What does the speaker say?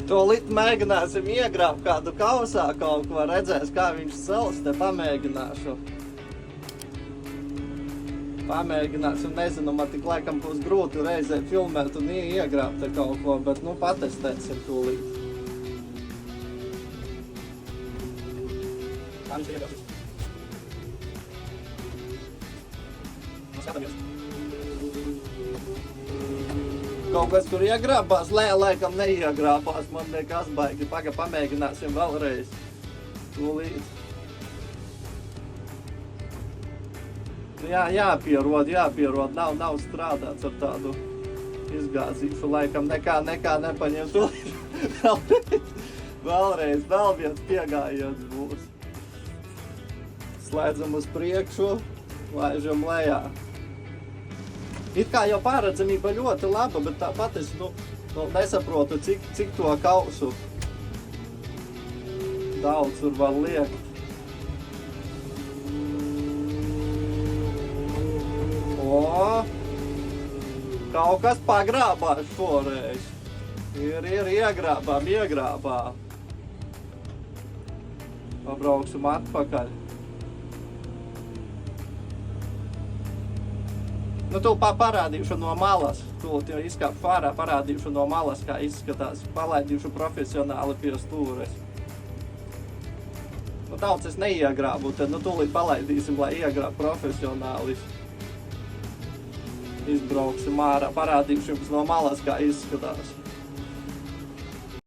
Tūlīt mēģināsim iegrābt kādu kausā kaut ko, redzēs, kā viņš sals, te pamēģināšu. Pamēģināsim, nezinu, man tik laikam būs grūti reizē filmēt un iegrābt te kaut ko, bet, nu, patestēsim tūlīt. Kā viņš iegrābs? Nu, skatāmies. Kaut kas tur iegrābās, laikam neiegrābās, man nekas baigi. Pamēģināsim vēlreiz. Tūlīt. Jāpierod, nav strādāts ar tādu izgāzīšu, laikam nekā nepaņem tūlīt. Vēlreiz, vēl viens piegājiens būs. Slēdzam uz priekšu, laižam lejā. It kā jau pārredzamība ļoti laba, bet tāpat es nesaprotu, cik to kausu daudz tur var liekt. O, kaut kas pagrābās šoreiz. Ir iegrābām. Pabrauksim atpakaļ. Nu, tu parādīšu no malas, tu jau izkāpšu ārā, parādīšu no malas, kā izskatās, palaidīšu profesionāli pie stūres. Nu, daudz es neiegrābu, tad tūlīt palaidīsim, lai iegrāb profesionāli. Izbrauksim ārā, parādīšu jums no malas, kā izskatās.